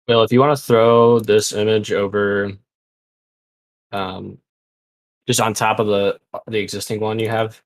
Well, if you want to throw this image over, um, just on top of the existing one you have.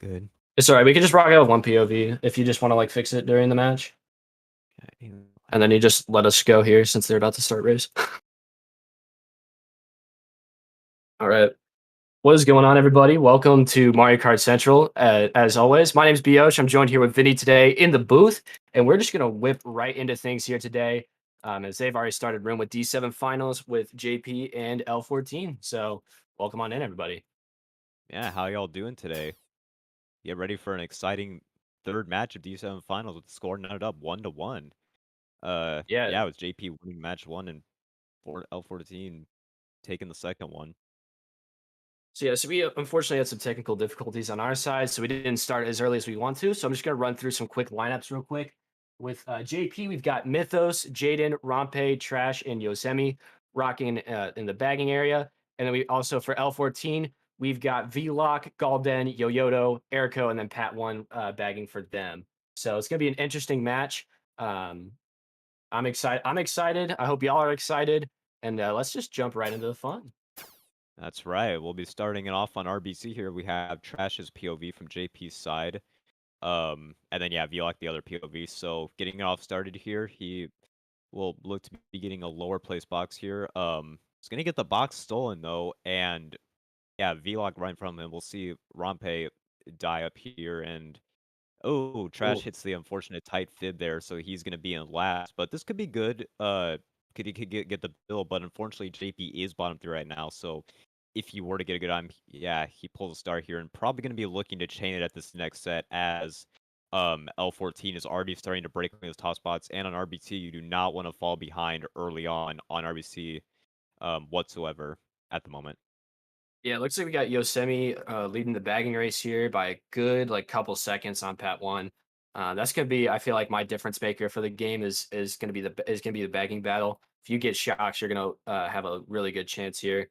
Good. It's all right. We can just rock out with one POV if you just want to like fix it during the match, Okay. and then you just let us go here since they're about to start race. All right. What is going on, everybody? Welcome to Mario Kart Central. As always, my name is Biosh. I'm joined here with Vinny today in the booth, and we're just gonna whip right into things here today. As they've already started room with D7 finals with JP and L14. So welcome on in, everybody. Yeah, how y'all doing today? Get ready for an exciting third match of D7 finals with the score knotted up 1-1. Yeah. Yeah, with JP winning match one and L14 taking the second one. So we unfortunately had some technical difficulties on our side, so we didn't start as early as we want to. So I'm just gonna run through some quick lineups real quick. With JP, we've got Mythos, Jaden, Rompe, Trash, and Yosemi rocking in the bagging area. And then we also for L14, we've got Vlock, Galden, Yoyoto, Erico, and then Pat One bagging for them. So it's gonna be an interesting match. Um, I'm excited. I'm excited. I hope y'all are excited. And let's just jump right into the fun. That's right. We'll be starting it off on RBC here. We have Trash's POV from JP's side. And then yeah, Vlock the other POV. So getting it off started here, he will look to be getting a lower place box here. He's gonna get the box stolen though, and yeah, Vlog right in front of him. We'll see Rompe die up here, and oh, Trash Ooh. hits the unfortunate tight fib there, so he's gonna be in last. But this could be good. He could get the bill, but unfortunately JP is bottom three right now. So if you were to get a good time, yeah, he pulls a star here, and probably gonna be looking to chain it at this next set as L14 is already starting to break those top spots, and on RBT you do not want to fall behind early on RBC whatsoever at the moment. Yeah, it looks like we got Yosemi leading the bagging race here by a good like couple seconds on Pat One. That's gonna be, I feel like, my difference maker for the game is gonna be the bagging battle. If you get shocks, you're gonna have a really good chance here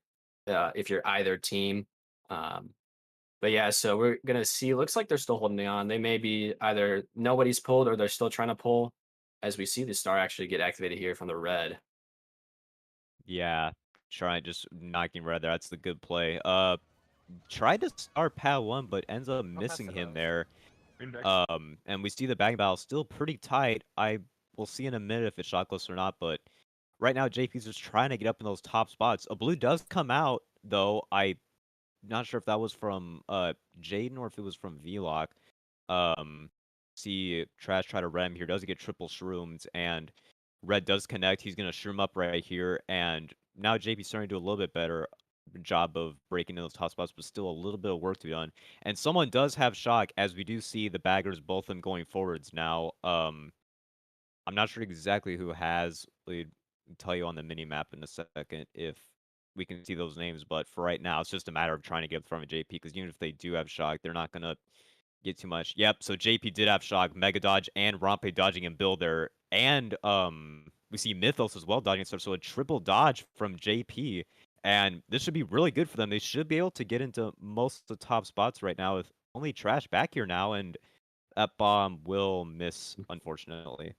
if you're either team. Um, but yeah, so we're gonna see. Looks like they're still holding on. They may be either nobody's pulled or they're still trying to pull. As we see the star actually get activated here from the red. Yeah, trying just knocking red there. That's the good play. Tried to start Pat one, but ends up I'll pass missing it him off. there. Index. And we see the bag battle still pretty tight. I will see in a minute if it's shockless or not, but right now JP's just trying to get up in those top spots. A blue does come out though. I'm not sure if that was from Jaden or if it was from Vlock. Um, see Trash try to ram here. Does get triple shrooms and Red does connect. He's gonna shroom up right here, and now JP's starting to do a little bit better job of breaking in those top spots, but still a little bit of work to be done. And someone does have shock, as we do see the baggers, both of them going forwards now. I'm not sure exactly who has. We'll tell you on the mini map in a second if we can see those names, but for right now, it's just a matter of trying to get up front of JP, because even if they do have shock, they're not gonna get too much. Yep, so JP did have shock, Mega Dodge, and Rompe dodging and Bill there. And we see Mythos as well dodging stuff, so a triple dodge from JP. And this should be really good for them. They should be able to get into most of the top spots right now with only Trash back here now, and that bomb will miss, unfortunately.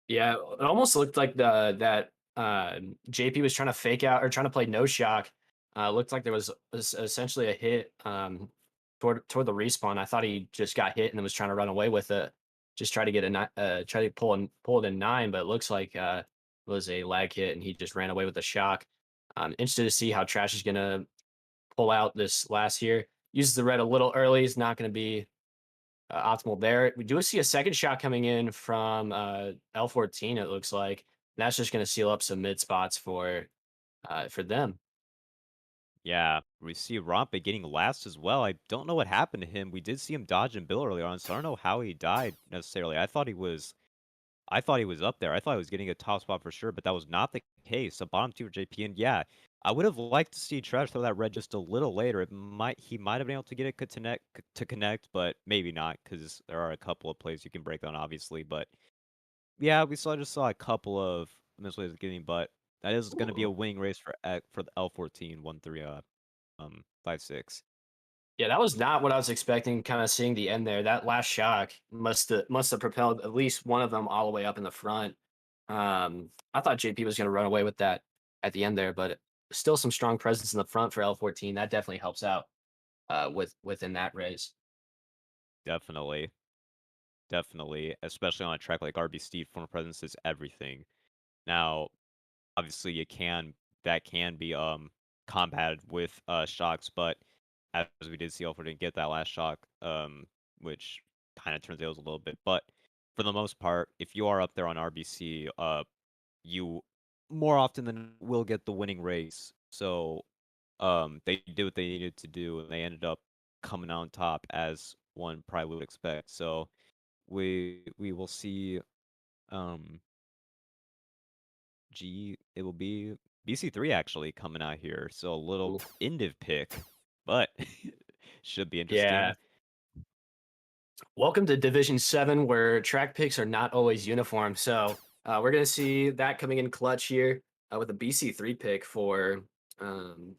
Yeah, it almost looked like the that JP was trying to fake out or trying to play no shock. Looked like there was essentially a hit toward the respawn. I thought he just got hit and then was trying to run away with it. just try to get try to pull it in 9, but it looks like it was a lag hit and he just ran away with the shock. I'm interested to see how Trash is gonna pull out this last here. Uses the red a little early, is not gonna be optimal there. We do see a second shot coming in from L14, it looks like. That's just gonna seal up some mid spots for them. Yeah, we see Rompe getting last as well. I don't know what happened to him. We did see him dodge and bill earlier on, so I don't know how he died necessarily. I thought he was up there. I thought he was getting a top spot for sure, but that was not the case. So bottom two for JP, and yeah, I would have liked to see Trash throw that red just a little later. He might have been able to get it to connect, but maybe not because there are a couple of plays you can break on, obviously. But yeah, we just saw a couple of misplays at the beginning, but that is going to be a Ooh. winning race for the L14 1-3 5-6. Yeah, that was not what I was expecting, kind of seeing the end there. That last shock must have propelled at least one of them all the way up in the front. I thought JP was going to run away with that at the end there, but still some strong presence in the front for L14. That definitely helps out within that race. Definitely, definitely, especially on a track like RBC, former presence is everything. Now, obviously, that can be combated with shocks, but as we did see, Alfred didn't get that last shock, which kind of turns tails a little bit. But for the most part, if you are up there on RBC, you more often than will get the winning race. So they did what they needed to do, and they ended up coming out on top as one probably would expect. So we will see. Um, it will be BC3 actually coming out here. So a little Ooh. indiv pick, but should be interesting. Yeah. Welcome to Division 7, where track picks are not always uniform. So we're going to see that coming in clutch here with a BC3 pick um,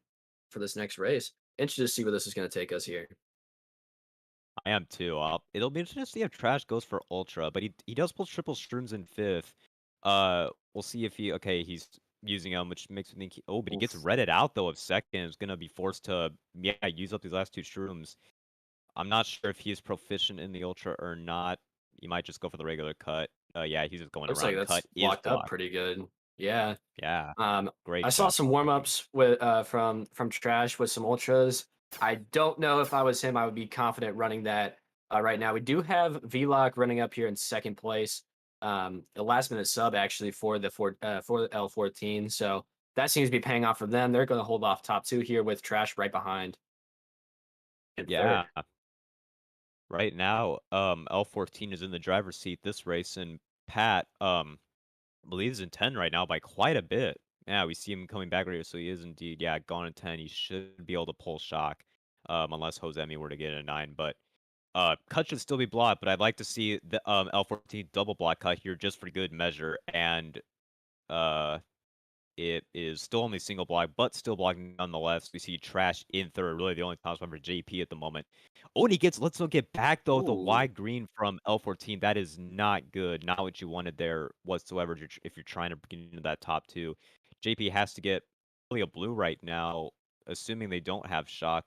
for this next race. Interested to see where this is going to take us here. I am too. It'll be interesting to see if Trash goes for Ultra, but he does pull triple shrooms in fifth. We'll see if he's using them, which makes me think but he gets Oof. redded out though of second. Is gonna be forced to use up these last two shrooms. I'm not sure if he's proficient in the Ultra or not. He might just go for the regular cut. Yeah, he's just going Looks like around. Cut that's is locked up blocked. pretty good. Yeah. Yeah, I great saw job some warm blocking. ups with from Trash with some ultras. I don't know if I was him, I would be confident running that right now. We do have Vlog running up here in second place. A last minute sub actually for the L14. So that seems to be paying off for them. They're going to hold off top two here with Trash right behind in third. Yeah, right now, L14 is in the driver's seat this race, and Pat, believes in 10 right now by quite a bit. Yeah, we see him coming back right here, so he is indeed, yeah, gone in 10. He should be able to pull shock, unless Josemi were to get a 9. But cut should still be blocked, but I'd like to see the L14 double block cut here just for good measure. And uh it is still only single block, but still blocking nonetheless. We see Trash in third, really the only top spot for JP at the moment. Oh, and let's look get back though with a Ooh. wide green from L14. That is not good. Not what you wanted there whatsoever if you're trying to get into that top two. JP has to get really a blue right now, assuming they don't have shock.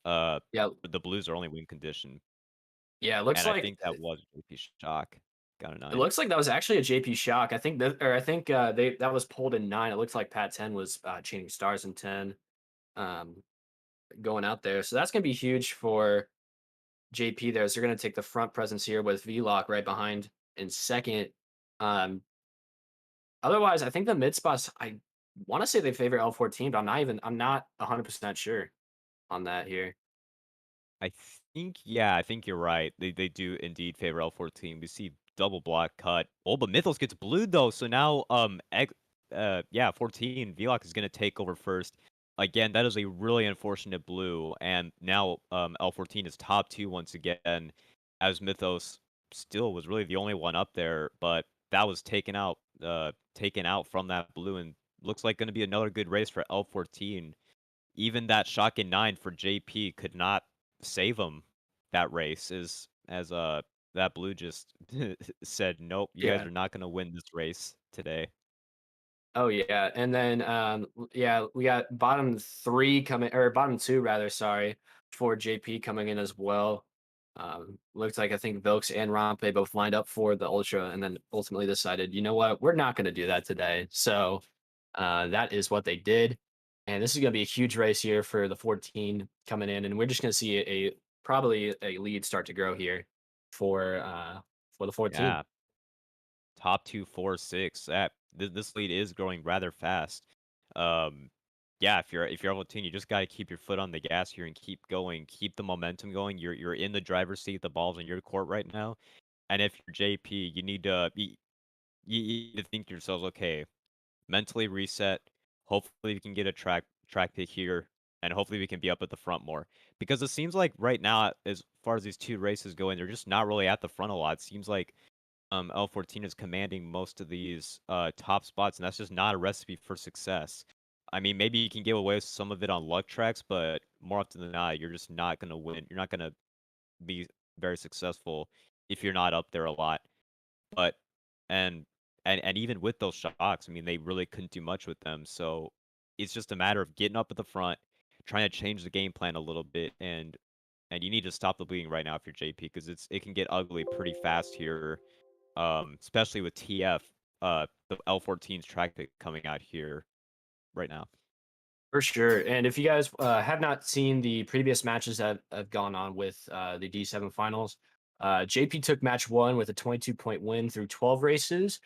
Uh, Yeah. the blues are only win condition, Yeah. and I think that was JP shock. Got a It 9. looks like that was actually a JP shock. I think I think they that was pulled in 9. It looks like Pat 10 was chaining stars in 10. Um, Going out there. So that's going to be huge for JP there. So they're going to take the front presence here with Vlock right behind in second. Um, Otherwise, I think the mid spots, I want to say they favor L14, but I'm not 100% sure on that here. I think you're right. They do indeed favor L14. We see double block cut. Oh, but Mythos gets blued though, so now yeah, 14 Vlock is gonna take over first. Again, that is a really unfortunate blue, and now L14 is top two once again, as Mythos still was really the only one up there, but that was taken out from that blue, and looks like gonna be another good race for L14. Even that shotgun 9 for JP could not save him that race as that blue just said, "Nope, you guys Yeah. are not gonna win this race today." Oh yeah. And then yeah, we got bottom 3 coming, or bottom 2 rather, sorry, for JP coming in as well. Looks like I think Vilks and Rompe both lined up for the Ultra and then ultimately decided, you know what, we're not going to do that today. So that is what they did. And this is going to be a huge race here for the 14 coming in. And we're just going to see probably a lead start to grow here for the 14. Yeah, top 2, 4, 6. This lead is growing rather fast. Um, yeah, if you're able to, you just gotta keep your foot on the gas here and keep going, keep the momentum going. You're in the driver's seat. The ball's in your court right now. And if you're JP, you need to you need to think to yourselves, okay, mentally reset. Hopefully, we can get a track pick here, and hopefully, we can be up at the front more. Because it seems like right now, as far as these two races go, they're just not really at the front a lot. It seems like L14 is commanding most of these top spots, and that's just not a recipe for success. I mean, maybe you can give away some of it on luck tracks, but more often than not, you're just not gonna win. You're not gonna be very successful if you're not up there a lot. But and and even with those shocks, I mean, they really couldn't do much with them. So it's just a matter of getting up at the front, trying to change the game plan a little bit, and you need to stop the bleeding right now if you're JP because it can get ugly pretty fast here, especially with TF, the L14's track pick coming out here right now. For sure. And if you guys have not seen the previous matches that have gone on with the D7 finals, JP took match one with a 22-point win through 12 races.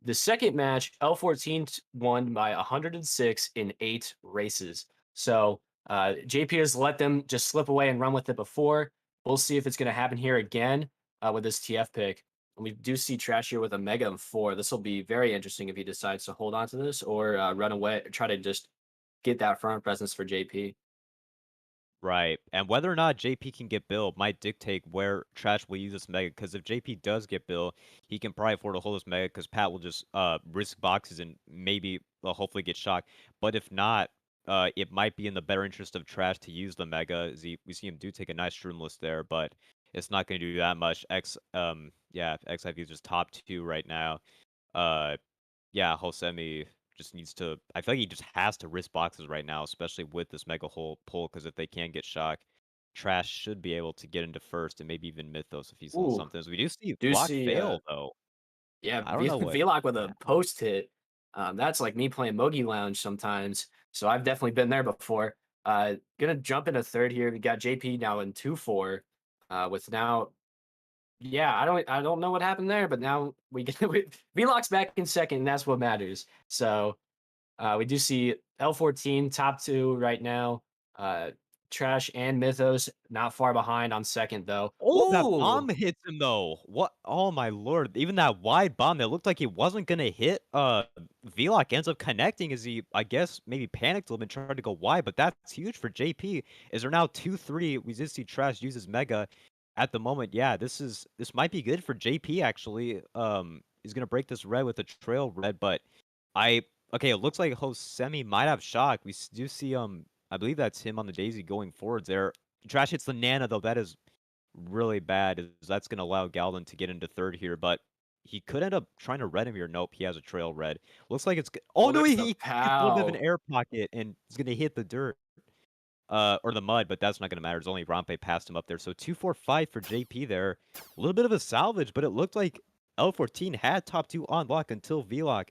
The second match, L14 won by 106 in 8 races. So JP has let them just slip away and run with it before. We'll see if it's going to happen here again with this TF pick. And we do see Trash here with a Mega and 4. This will be very interesting if he decides to hold on to this or run away, try to just get that front presence for JP. Right, and whether or not JP can get Bill might dictate where Trash will use this Mega, because if JP does get Bill, he can probably afford to hold this Mega, because Pat will just, risk boxes and maybe, hopefully get shocked, but if not, it might be in the better interest of Trash to use the Mega, as we see him do take a nice Shroomless there, but it's not gonna do that much. Yeah, XIV is just top 2 right now. Uh yeah, Hosemi just needs to. I feel like he just has to risk boxes right now, especially with this mega hole pull, because if they can get shock, Trash should be able to get into first and maybe even Mythos if he's a little Ooh, something. As we do see do Block see, fail though. yeah, I don't know what. Vlock with Yeah. a post hit. That's like me playing Mogi Lounge sometimes. So I've definitely been there before. Gonna jump into third here. We got JP now in 2-4. With now, yeah, I don't know what happened there, but now we get Vlock's back in second, and that's what matters. So we do see L14 top two right now. Uh, Trash and Mythos not far behind on second though. Oh, that Ooh, bomb hits him though. What? Oh my lord! Even that wide bomb that looked like it wasn't gonna hit. Vlock ends up connecting as he, I guess, maybe panicked a little bit, and tried to go wide. But that's huge for JP. Is there now 2-3? We did see Trash use his mega at the moment. Yeah, this might be good for JP actually. He's gonna break this red with a trail red, but I okay. It looks like host Semi might have shock. Do see I believe that's him on the Daisy going forwards there. Trash hits the Nana though. That is really bad, is that's gonna allow Galvin to get into third here, but he could end up trying to red him here. Nope, he has a trail red. Looks like it's oh oh, no, there's the he gets a little bit of an pow. air pocket and he's gonna hit the dirt. Or the mud, but that's not gonna matter. It's only Rampe passed him up there. So 2-4-5 for JP there. A little bit of a salvage, but it looked like L14 had top 2 on lock until Vlock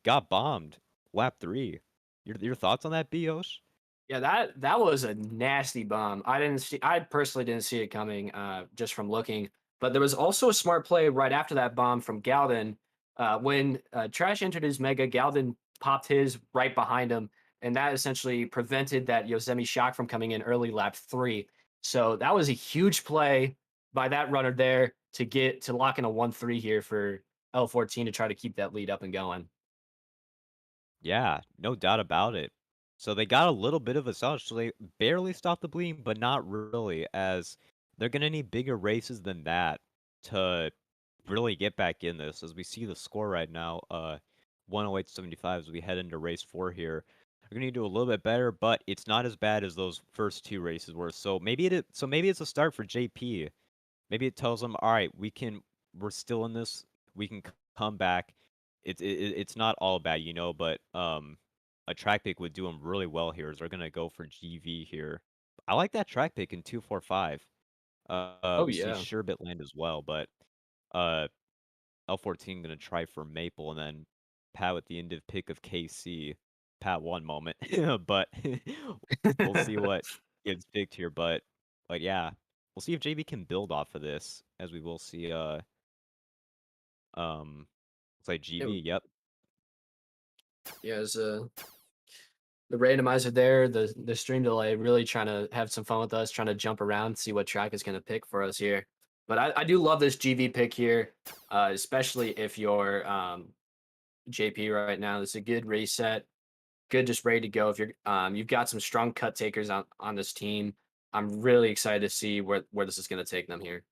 got bombed. Lap 3. Your thoughts on that, Bios? Yeah, that was a nasty bomb. I personally didn't see it coming, just from looking. But there was also a smart play right after that bomb from Galden. When Trash entered his mega, Galden popped his right behind him, and that essentially prevented that Yosemite shock from coming in early lap 3. So that was a huge play by that runner there to get to lock in a 1-3 here for L14 to try to keep that lead up and going. Yeah, no doubt about it. So they got a little bit of a salvage, so they barely stopped the bleeding, but not really, as they're gonna need bigger races than that to really get back in this. As we see the score right now, 108-75 as we head into race 4 here. They're gonna need to do a little bit better, but it's not as bad as those first 2 races were. So maybe it's a start for JP. Maybe it tells them, all right, we're still in this. We can come back. It's not all bad, but a track pick would do them really well here. Is they're gonna go for GV here. I like that track pick in 2-4-5. Oh We see yeah. Sherbet land as well, but uh, L14 gonna try for Maple, and then Pat with the end of pick of KC. Pat one moment, but we'll see what gets picked here. But yeah, we'll see if JB can build off of this, as we will see. Looks like It- GB. Yep. yeah, it's the randomizer there, the stream delay, really trying to have some fun with us, trying to jump around, see what track is going to pick for us here. But I do love this GV pick here, especially if you're JP right now. It's a good reset, good, just ready to go. If you've got some strong cut takers on this team. I'm really excited to see where this is going to take them here.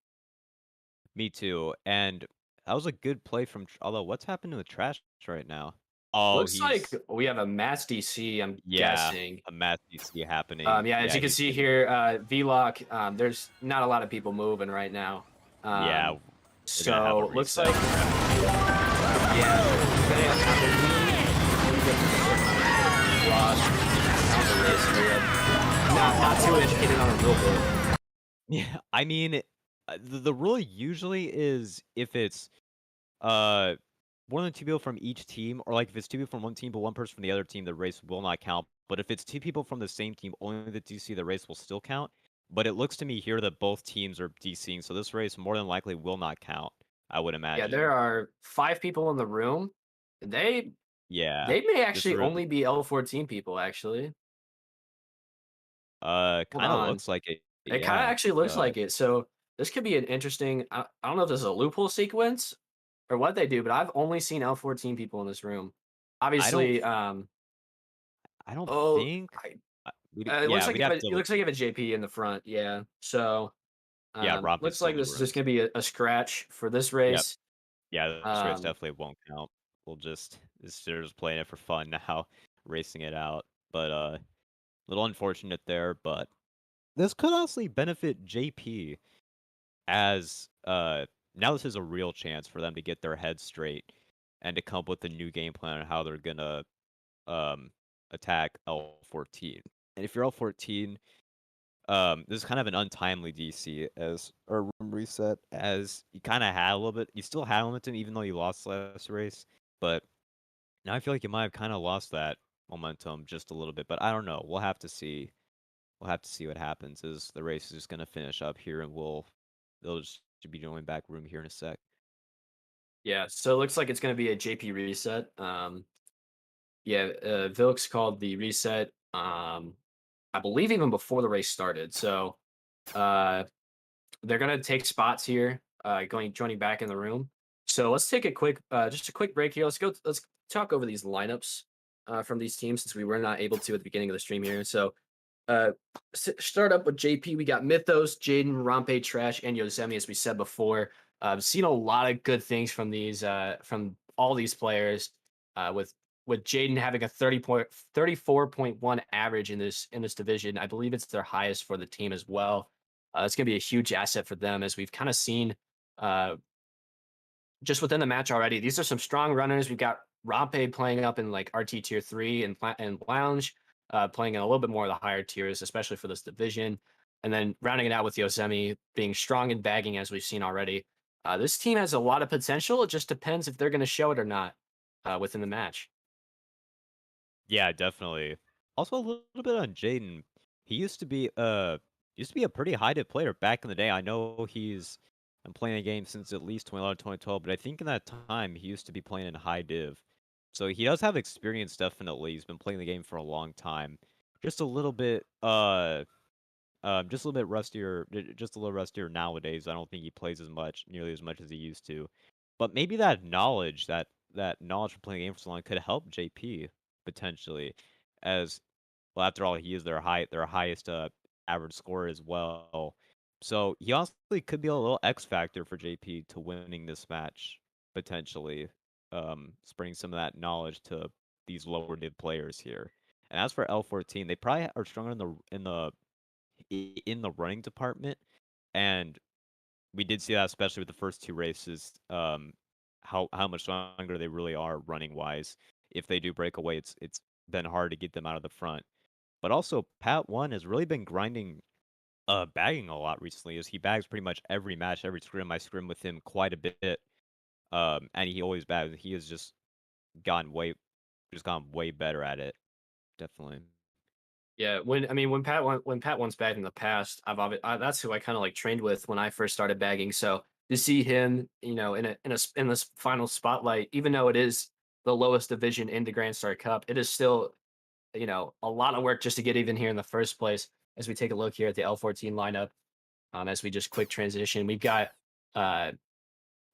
Me too. And that was a good play from. Although, what's happening with Trash right now? Oh, Looks like he's we have a Mass DC. I'm yeah, guessing. a mass DC happening. Yeah, as Yeah, you can he's see getting here, VLOC, there's not a lot of people moving right now. yeah. Um, We're gonna have a so looks reset like, for Trash. yeah, I believe lost on the race here. Not too educated on a real bit. Yeah, I mean, the rule usually is if it's uh more than two people from each team, or like if it's two people from one team but one person from the other team, the race will not count. But if it's two people from the same team, only the DC, the race will still count. But it looks to me here that both teams are DCing, so this race more than likely will not count, I would Yeah, there imagine. are 5 people in the room. They Yeah, they may this actually really only be L14 people. Actually, hold kind of on. looks like it. It kind of Yeah, actually looks like it. So this could be an interesting. I don't know if this is a loophole sequence or what they do, but I've only seen L14 people in this room. I don't Obviously, I don't oh, think it looks yeah, like we'd you have have a, to it double looks like check. you have a JP in the front. Yeah. So Yeah, Romp is looks still like in the this is room. just gonna be a scratch for this Yep. race. Yeah, this race Um, definitely won't count. We'll just they're just playing it for fun now, racing it out. But little unfortunate there, but this could honestly benefit JP as now this is a real chance for them to get their heads straight and to come up with a new game plan on how they're gonna um attack L14. And if you're L14, this is kind of an untimely DC as or room reset, as you kind of had a little bit. You still had momentum even though you lost last race, but now I feel like you might have kind of lost that momentum just a little bit. But I don't know. We'll have to see. We'll have to see what happens. As the race is just gonna finish up here, and they'll just be joining back room here in a sec. yeah. So it looks like it's gonna be a JP reset. Yeah. Vilks called the reset. I believe even before the race started. So uh, they're gonna take spots here, joining back in the room. So let's take a quick, just a quick break here. Let's talk over these lineups from these teams since we were not able to at the beginning of the stream here. So uh, start up with JP. We got Mythos, Jaden, Rampe, Trash, and Yosemite, as we said before. I've seen a lot of good things from all these players. With Jaden having a 34.1 average in this division. I believe it's their highest for the team as well. It's going to be a huge asset for them, as we've kind of seen uh, just within the match already. These are some strong runners. We've got Rampe playing up in like RT tier 3 and Lounge, playing in a little bit more of the higher tiers, especially for this division. And then rounding it out with Yosemite being strong in bagging, as we've seen already. This team has a lot of potential. It just depends if they're going to show it or not within the match. Yeah, definitely. Also, a little bit on Jaden. He used to be a pretty high dip player back in the day. I know he's been playing the game since at least 2011, 2012, but I think in that time he used to be playing in high div. So he does have experience, definitely. He's been playing the game for a long time. Just a little bit just a little bit rustier, just a little rustier nowadays. I don't think he plays as much, nearly as much as he used to. But maybe that knowledge from playing the game for so long could help JP potentially, as well. After all, he is their highest average scorer as well. So he honestly could be a little X factor for JP to winning this match potentially, spreading some of that knowledge to these lower div players here. And as for L14, they probably are stronger in the running department, and we did see that especially with the first two races, how much stronger they really are running wise. If they do break away, it's been hard to get them out of the front. But also, Pat One has really been grinding bagging a lot recently. Is he bags pretty much every match, every scrim. I scrim with him quite a bit. And he always bags. He has gotten way just gotten way better at it. Definitely. Yeah, when Pat once bagged in the past, that's who I kind of like trained with when I first started bagging. So to see him, in this final spotlight, even though it is the lowest division in the Grand Star Cup, it is still a lot of work just to get even here in the first place. As we take a look here at the L14 lineup, as we just quick transition, uh,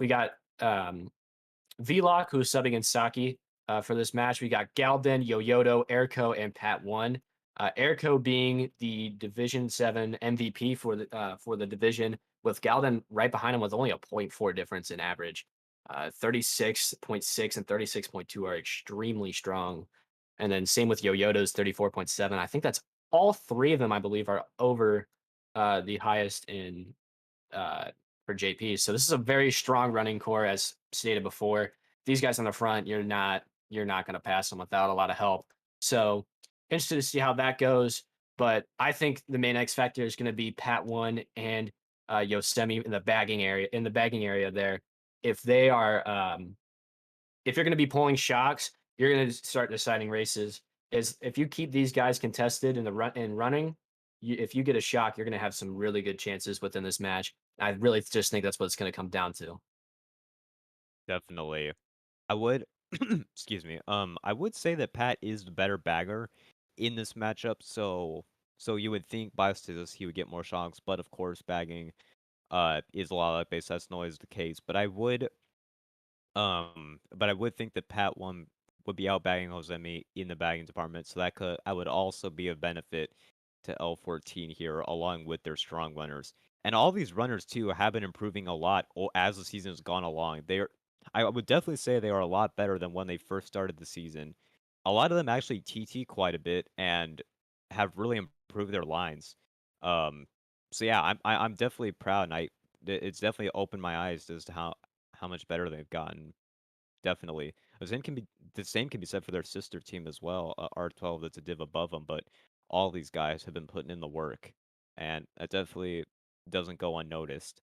we got Vlock, who's subbing in Saki for this match. We got Galden, Yoyoto, Erko, and Pat One. Erko being the Division 7 MVP for the division, with Galden right behind him with only a point 0.4 difference in average. 36.6 and 36.2 are extremely strong. And then same with Yoyoto's 34.7. I think that's all three of them, I believe, are over the highest in uh, for JP. So this is a very strong running core, as stated before. These guys on the front, you're not going to pass them without a lot of help. So interested to see how that goes. But I think the main X factor is going to be Pat One and Yosemite in the bagging area. In the bagging area there, if they are, if you're going to be pulling shocks, you're going to start deciding races. Is if you keep these guys contested in the running, if you get a shock, you're going to have some really good chances within this match. I really just think that's what it's going to come down to. Definitely. I would excuse me. I would say that Pat is the better bagger in this matchup, so you would think by statistics he would get more shocks, but of course bagging is a lot of base. That's not always the case. But I would think that Pat one would be outbagging Josemi in the bagging department, so I would also be a benefit to L14 here, along with their strong runners. And all these runners too have been improving a lot as the season has gone along. I would definitely say they are a lot better than when they first started the season. A lot of them actually TT quite a bit and have really improved their lines. Um, so yeah, I'm definitely proud, and it's definitely opened my eyes as to how much better they've gotten. Definitely. The same can be said for their sister team as well, R12 that's a div above them, but all these guys have been putting in the work, and that definitely doesn't go unnoticed.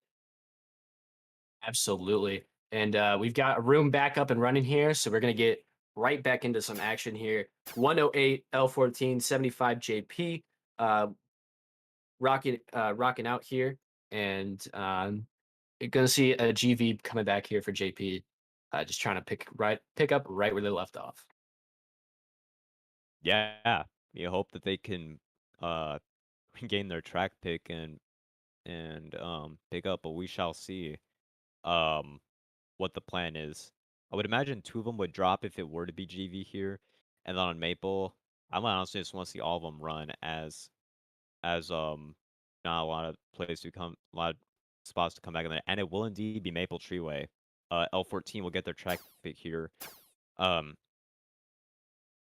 Absolutely. And we've got a room back up and running here, so we're going to get right back into some action here. 108 L14 75 JP. Rocking out here, and you're gonna see a GV coming back here for JP, just trying to pick up right where they left off. Yeah, you hope that they can uh gain their track pick and pick up, but we shall see um what the plan is. I would imagine two of them would drop if it were to be GV here, and then on Maple, I might honestly just want to see all of them run as not a lot of plays to come, a lot of spots to come back in there, and it will indeed be Maple Treeway. L14 will get their track pick here. Um,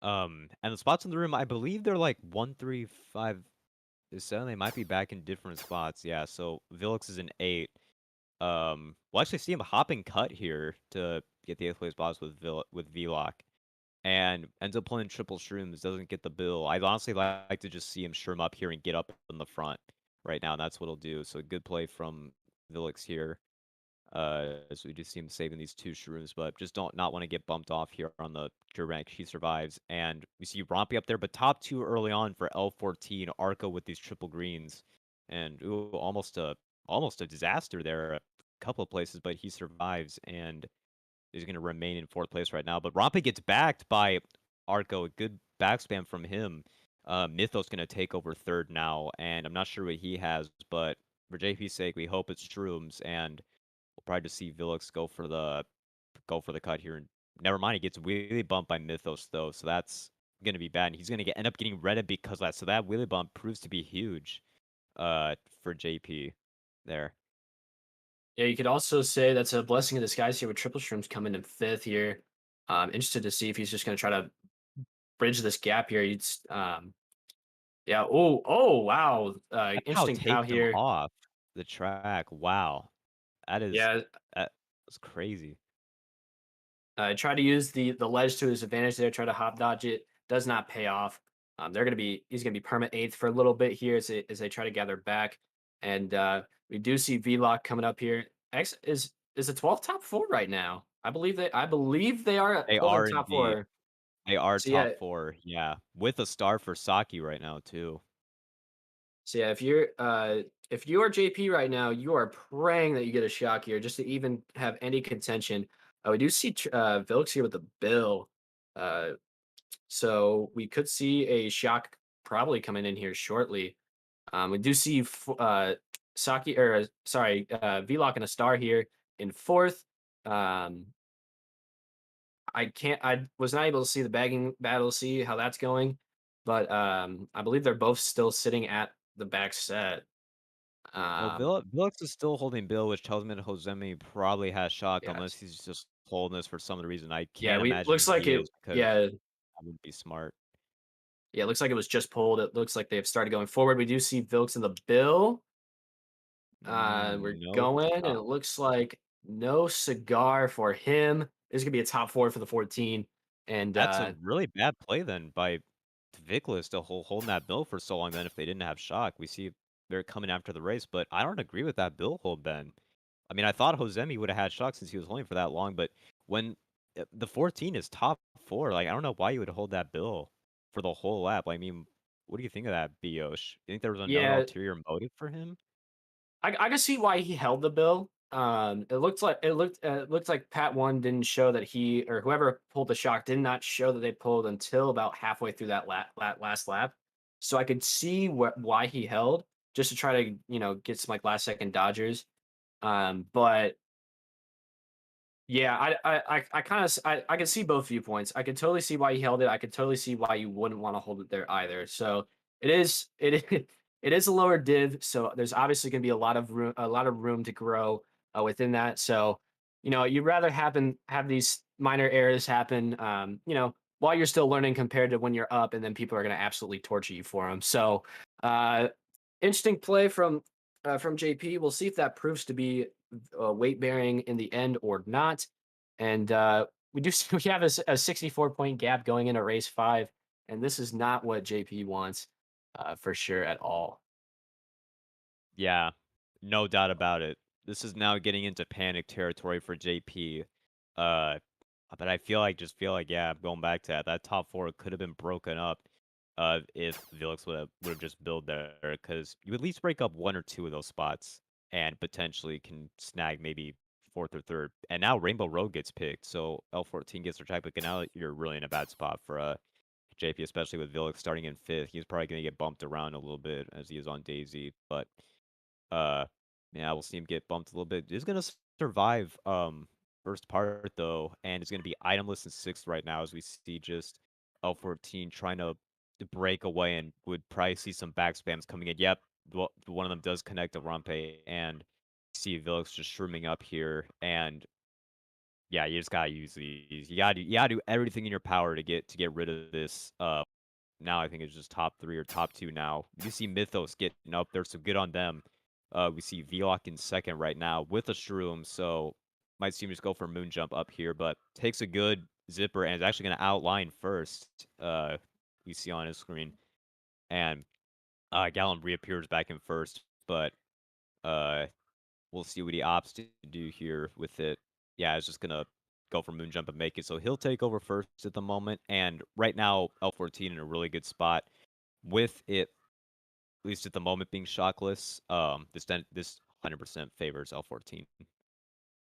and the spots in the room, I believe they're like 1, 3, 5, 7. They might be back in different spots. Yeah, so Vilix is in 8. We'll actually see him hopping cut here to get the 8th place spots with Vlock. And ends up playing triple shrooms, doesn't get the bill. I'd honestly like to just see him shroom up here and get up in the front right now, and that's what he'll do. So good play from Vilix here. So we just see him saving these 2 shrooms, but just don't not want to get bumped off here on the pure rank. He survives. And we see Rompy up there, but top 2 early on for L14. Arco with these triple greens. And ooh, almost a disaster there a couple of places, but he survives and is going to remain in 4th place right now. But Rompe gets backed by Arco. A good backspam from him. Mythos going to take over 3rd now, and I'm not sure what he has, but for JP's sake, we hope it's Shrooms, and we'll probably just see Vilix go for the cut here. And never mind, he gets wheelie bumped by Mythos though, so that's going to be bad. And he's going to end up getting redded because of that. So that wheelie bump proves to be huge for JP there. Yeah, you could also say that's a blessing in disguise here with triple shrooms coming in 5th here. Interested to see if he's just gonna try to bridge this gap here. Yeah. Oh, wow. How Interesting POW take them here. off the track. Wow. That is Yeah, that's crazy. try to use the ledge to his advantage there. Try to hop dodge it. Does not pay off. He's gonna be perma 8th for a little bit here as they try to gather back. And we do see Vlock coming up here. X is the 12th top four right now. I believe they are They holding are top indeed. four. They are So yeah, top 4, yeah, with a star for Saki right now too. so yeah, if you are JP right now, you are praying that you get a shock here just to even have any contention. We do see Vilks here with the bill. Uh, so we could see a shock probably coming in here shortly. We do see Saki or sorry, Vlock and a star here in fourth. Um, I was not able to see the bagging battle, see how that's going, but I believe they're both still sitting at the back set. Well, Um, Vilux is still holding Bill, which tells me that Josemi probably has shock unless yes, he's just holding this for some other reason. I yeah, can't we imagine looks like he it. is because Yeah, that wouldn't be smart. yeah, it looks like it was just pulled. It looks like they've started going forward. We do see Vilks in the bill. We're No going, and shot. it looks like no cigar for him. This is gonna be a top four for the 14, and That's a really bad play then by Vicless to holding that Bill for so long then if they didn't have shock. We see they're coming after the race, but I don't agree with that Bill hold, Ben. I mean, I thought Josemi would have had shock since he was holding for that long, but when the 14 is top 4, like, I don't know why you would hold that Bill for the whole lap. I mean, what do you think of that, Biosh? You think there was another yeah, ulterior motive for him? I can see why he held the bill. It looked like Pat one didn't show that he or whoever pulled the shock did not show that they pulled until about halfway through that last lap. So I could see why he held just to try to get some like last second dodgers. But yeah, I kind of I can see both viewpoints. I could totally see why you held it. I could totally see why you wouldn't want to hold it there either. So it is a lower div. So there's obviously going to be a lot of room to grow within that. So you'd rather have these minor errors happen, while you're still learning compared to when you're up, and then people are going to absolutely torture you for them. So uh, interesting play from JP. We'll see if that proves to be weight bearing in the end or not. And we do we have a 64-point gap going into race five, and this is not what JP wants for sure at all. Yeah, no doubt about it. This is now getting into panic territory for JP. Uh, but I feel like, yeah, going back to that top 4 could have been broken up, if Vilix would have just built there, because you at least break up 1 or 2 of those spots and potentially can snag maybe 4th or 3rd. And now Rainbow Road gets picked, so L14 gets their try, but now you're really in a bad spot for JP, especially with Vilix starting in 5th. He's probably gonna get bumped around a little bit as he is on Daisy, but uh, yeah, we'll see him get bumped a little bit. He's gonna survive first part though, and it's gonna be itemless in 6th right now as we see just L14 trying to break away and would probably see some back spams coming in. Yep, one of them does connect to Rampe and see Vilix just shrooming up here, and yeah, you just gotta use these. You gotta do everything in your power to get rid of this. Now I think it's just top 3 or top 2 now. You see Mythos getting up there, so good on them. We see Vlock in 2nd right now with a Shroom, so might see him just go for Moon Jump up here, but takes a good zipper and is actually going to outline first. We see on his screen. And Gallon reappears back in first, but uh, we'll see what he opts to do here with it. Yeah, it's just going to go for Moon Jump and make it, so he'll take over first at the moment. And right now, L14 in a really good spot with it, at least at the moment, being shockless. This 100% favors L14.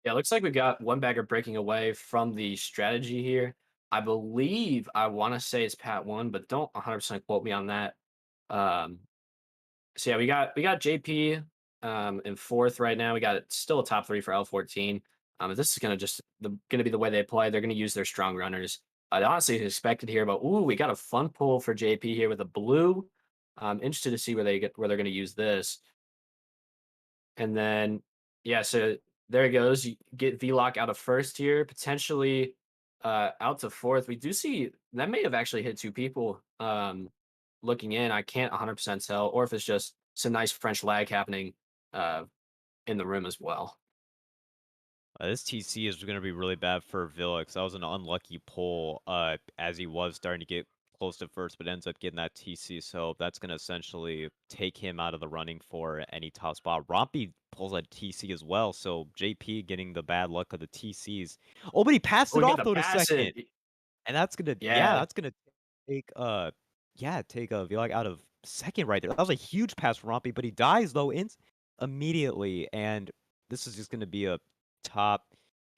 Yeah, it looks like we got one bagger breaking away from the strategy here. I want to say it's Pat one, but don't 100% quote me on that. Um, So yeah, we got JP in fourth right now. We got still a top three for L14. This is gonna be the way they play. They're gonna use their strong runners. I honestly expected here, but ooh, we got a fun pull for JP here with a blue. I'm interested to see where they're gonna use this. And then yeah, so there it goes. You get Vlock out of first here, potentially out to fourth. We do see that may have actually hit two people. Looking in, I can't 100% tell, or if it's just some nice French lag happening uh, in the room as well. This TC is going to be really bad for Vilix. That was an unlucky pull as he was starting to get close to first, but ends up getting that TC. So that's going to essentially take him out of the running for any top spot. Rompy pulls a TC as well. So JP getting the bad luck of the TCs. Oh, but he passed Oh, it we got off the though to pass second. in. And that's gonna, yeah, Yeah. that's gonna take take Villag out of second right there. That was a huge pass for Rompy, but he dies though immediately. And this is just gonna be a top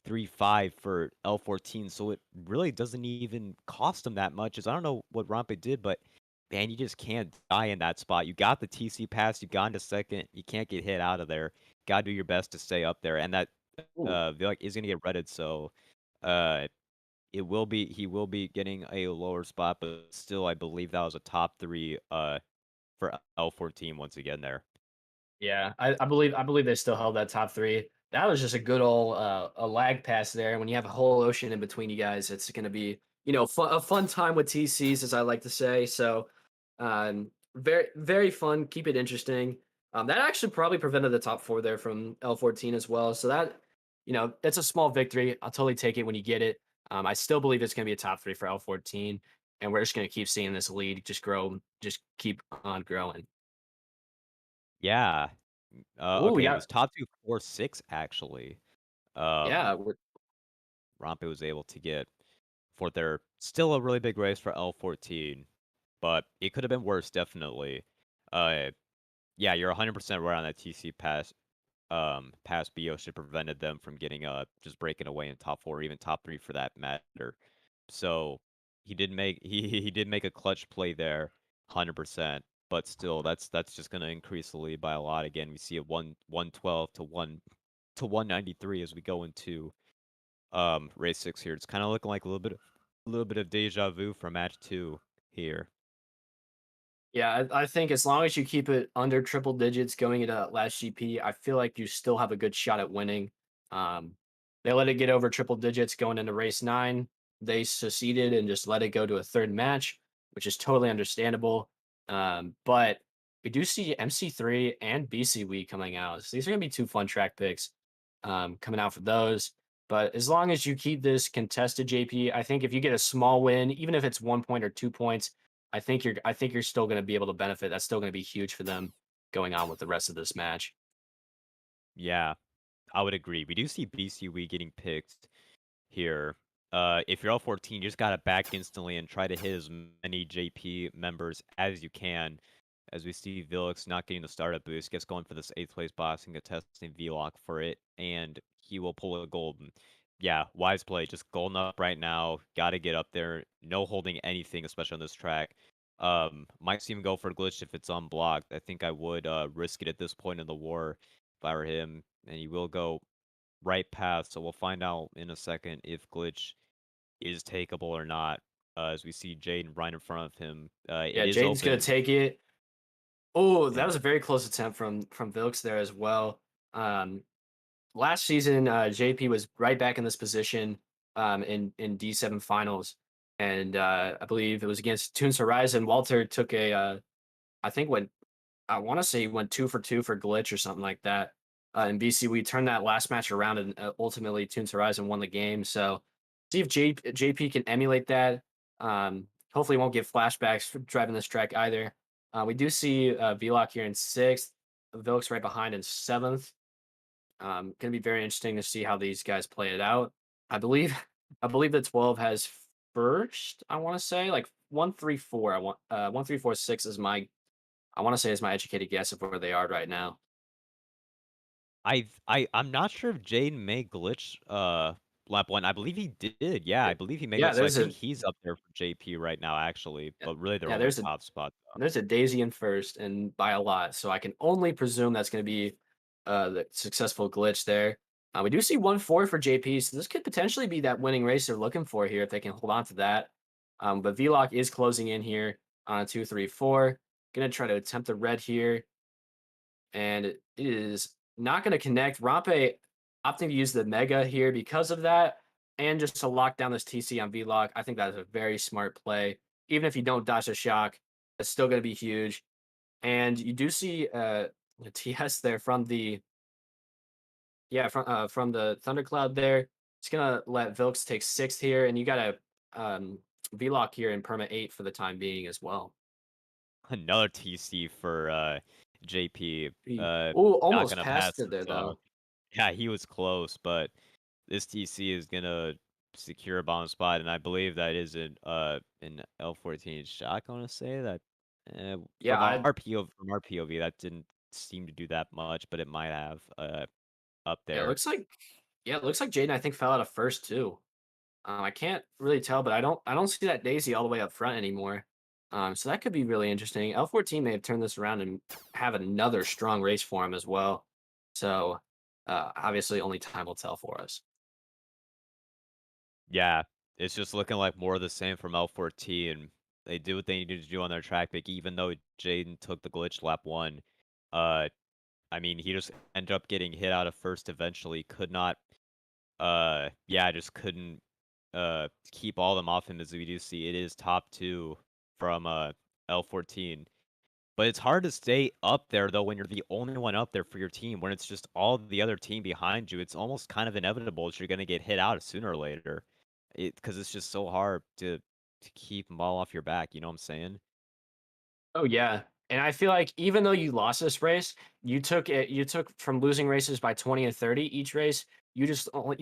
3-5 for L14. So it really doesn't even cost him that much. As I don't know what Rompy did, but man, you just can't die in that spot. You got the TC pass, you got into second, you can't get hit out of there. Gotta do your best to stay up there. And that Ooh. Villag is gonna get redded, so uh he will be getting a lower spot, but still, I believe that was a top 3, for L14 once again there. Yeah, I believe they still held that top three. That was just a good old a lag pass there. When you have a whole ocean in between you guys, it's going to be a fun time with TCs, as I like to say. So, very very fun. Keep it interesting. That actually probably prevented the top four there from L14 as well. So that it's a small victory. I'll totally take it when you get it. I still believe it's going to be a top three for L14, and we're just going to keep seeing this lead just grow, just keep on growing. Yeah. Oh, Okay, it yeah, was top 2, 4, 6 actually. Um, yeah. Rompe was able to get for their still a really big race for L14, but it could have been worse, definitely. Uh, yeah, you're 100% right on that TC pass. Past BO should prevented them from getting just breaking away in top 4 or even top 3 for that matter. So he did make a clutch play there, 100%. But still, that's just gonna increase the lead by a lot. Again, we see a 112 to 193 as we go into race 6 here. It's kind of looking like a little bit of deja vu for match 2 here. Yeah, I think as long as you keep it under triple digits going into last GP, I feel like you still have a good shot at winning. Um, they let it get over triple digits going into race 9. They seceded and just let it go to a third match, which is totally understandable. But we do see MC3 and BCWE coming out. So these are going to be two fun track picks coming out for those. But as long as you keep this contested, JP, I think if you get a small win, even if it's 1 point or 2 points, I think you're still going to be able to benefit. That's still going to be huge for them going on with the rest of this match. Yeah, I would agree. We do see BCW getting picked here. If you're L14, you just gotta back instantly and try to hit as many JP members as you can. As we see Vilix not getting the startup boost, gets going for this 8th place box and contesting V-Lock for it, and he will pull a golden. Yeah, wise play. Just golden up right now. Gotta get up there. No holding anything, especially on this track. Might see him go for a glitch if it's unblocked. I think I would risk it at this point in the war if I were him, and he will go right path, so we'll find out in a second if glitch is takeable or not. As we see Jaden right in front of him, it Yeah, is Jaden's going to open. take it. Oh, that Yeah, was a very close attempt from Vilks there as well. Um, Last season, JP was right back in this position in D7 finals, and I believe it was against Toons Horizon. Walter took I think went I want to say he went 2 for 2 for glitch or something like that. In BC, we turned that last match around and ultimately Toons Horizon won the game. So see if JP can emulate that. Hopefully, he won't get flashbacks for driving this track either. We do see Vlock here in 6th, Vilks right behind in 7th. Going to be very interesting to see how these guys play it out. I believe, I believe the 12 has first. I want to say like 1-3-4. I want 1-3-4-6 is my I want to say is my educated guess of where they are right now. I'm not sure if Jaden made glitch lap 1. I believe he did. Yeah, Yeah, I believe he made yeah, glitch. So I there's think a he's up there for JP right now, actually. yeah, But really, they're yeah, only there's a top spot. there's a Daisy in first and by a lot. So I can only presume that's going to be the successful glitch there. We do see 1-4 for JP, so this could potentially be that winning race they're looking for here if they can hold on to that. But Vlock is closing in here on 2-3-4. Gonna try to attempt the red here, and it is not going to connect. Rampe opting to use the Mega here because of that, and just to lock down this TC on Vlock. I think that is a very smart play. Even if you don't dodge a shock, it's still going to be huge. And you do see a TS there from the from the Thundercloud there. It's gonna let Vilks take 6th here, and you gotta VLOC here in perma 8 for the time being as well. Another TC for JP. Oh, Not almost gonna passed pass it this there up. though. Yeah, he was close, but this TC is gonna secure a bottom spot, and I believe that is an L14 shot. I want to say that Yeah, I from our POV that didn't seem to do that much, but it might have up yeah, it there. looks like yeah, it looks like Jaden I think fell out of first too. I can't really tell, but I don't see that Daisy all the way up front anymore. So that could be really interesting. L14 may have turned this around and have another strong race for him as well. So obviously only time will tell for us. Yeah, it's just looking like more of the same from L14. They do what they needed to do on their track pick, even though Jaden took the glitch lap one. Uh, I mean, he just ended up getting hit out of first eventually. Could not, yeah, just couldn't keep all of them off him. As we do see, it is top two from L14. But it's hard to stay up there though when you're the only one up there for your team. When it's just all the other team behind you, it's almost kind of inevitable that you're gonna get hit out sooner or later. Because it's just so hard to keep them all off your back. You know what I'm saying? Oh yeah. And I feel like even though you lost this race, you took from losing races by 20 and 30 each race, you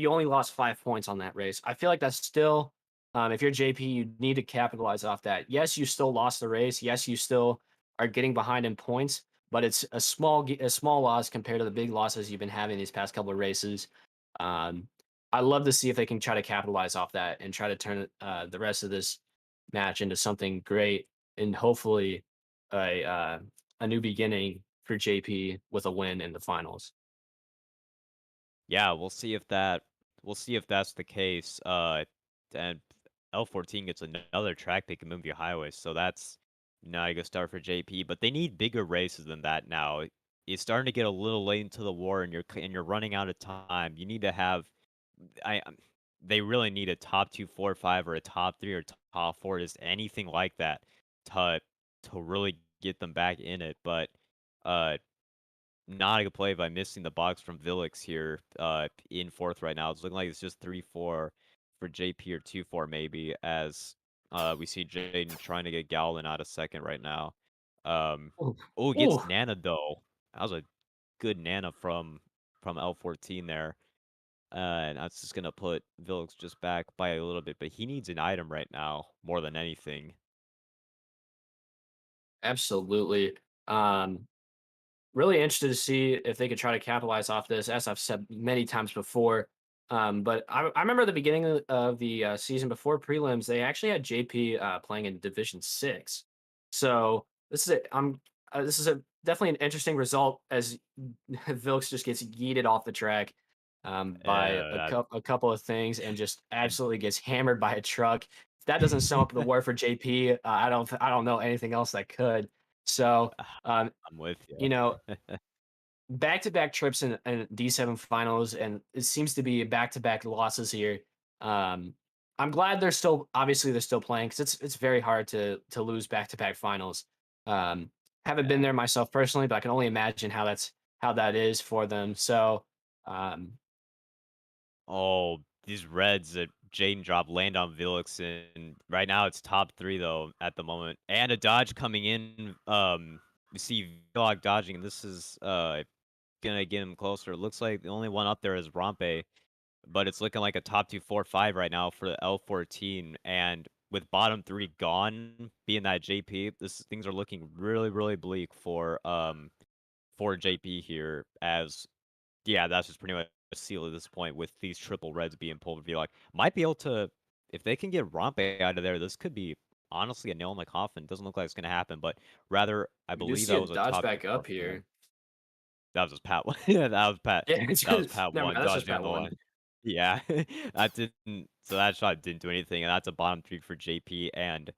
only lost 5 points on that race. I feel like that's still if you're JP, you need to capitalize off that. Yes, you still lost the race. Yes, you still are getting behind in points, but it's a small loss compared to the big losses you've been having these past couple of races. Um, I love to see if they can try to capitalize off that and try to turn the rest of this match into something great and hopefully a uh, a new beginning for JP with a win in the finals. Yeah, we'll see if that's the case. And L14 gets another track pick in Moonview Highway, so that's now a good start for JP. But they need bigger races than that now. It's starting to get a little late into the war, and you're running out of time. You need to have, I, they really need a top two, four, five, or a top three or top four, just anything like that to really get them back in it. But uh, not a good play by missing the box from Vilix here, in fourth right now. It's looking like it's just 3-4 for JP or 2-4 maybe, as we see Jaden trying to get Gowlin out of second right now. Um, Ooh, oh, gets ooh, Nana though. That was a good Nana from L14 there. And that's just gonna put Vilix just back by a little bit, but he needs an item right now more than anything. absolutely. Um, Really interested to see if they could try to capitalize off this, as I've said many times before. But I remember the beginning of the season before prelims, they actually had JP playing in Division 6. So this is a definitely an interesting result as Vilks just gets yeeted off the track by Uh, a couple of things and just I, absolutely gets hammered by a truck. If that doesn't sum up the war for JP, I don't know anything else that could. So um, I'm with you. you know, back-to-back trips in D7 finals, and it seems to be back-to-back losses here. Um, I'm glad they're still playing because it's very hard to lose back-to-back finals. Haven't been Yeah. there myself personally, but I can only imagine how that is for them. So, Oh, these reds that Jaden dropped land on Vilix, and right now it's top three though at the moment. And a dodge coming in. We see Vlog dodging, and this is gonna get him closer. It looks like the only one up there is Rompe, but it's looking like a top two, four, five right now for the L14. And with bottom three gone, being that JP, this things are looking really, really bleak for JP here as yeah, that's just pretty much a seal at this point with these triple reds being pulled. Be like, might be able to, if they can get Rompe out of there, this could be honestly a nail in the coffin. Doesn't look like it's going to happen, but rather, I we do believe see that a was a dodge top two back four. up Yeah, here. that was just Pat. Yeah, that was Pat. Yeah, it's That was good. Pat Never mind. one That's just dodging on Pat the one. line. Yeah, that didn't. So that shot didn't do anything, and that's a bottom three for JP. And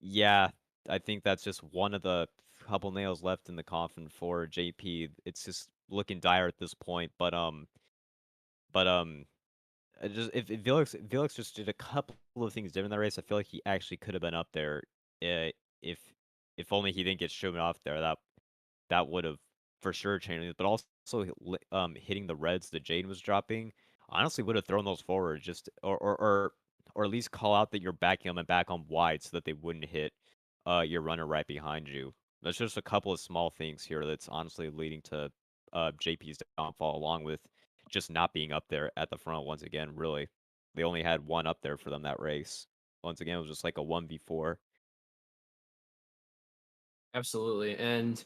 yeah, I think that's just one of the couple nails left in the coffin for JP. It's just looking dire at this point, but just if Felix just did a couple of things different in that race, I feel like he actually could have been up there. Uh, if if only he didn't get shown off there, that would have for sure changed it. But also, hitting the reds that Jane was dropping, honestly would have thrown those forward just or at least call out that you're backing them and back on wide so that they wouldn't hit your runner right behind you. There's just a couple of small things here that's honestly leading to JP's downfall, along with just not being up there at the front once again. Really, they only had one up there for them that race. Once again, it was just like a 1v4. Absolutely. And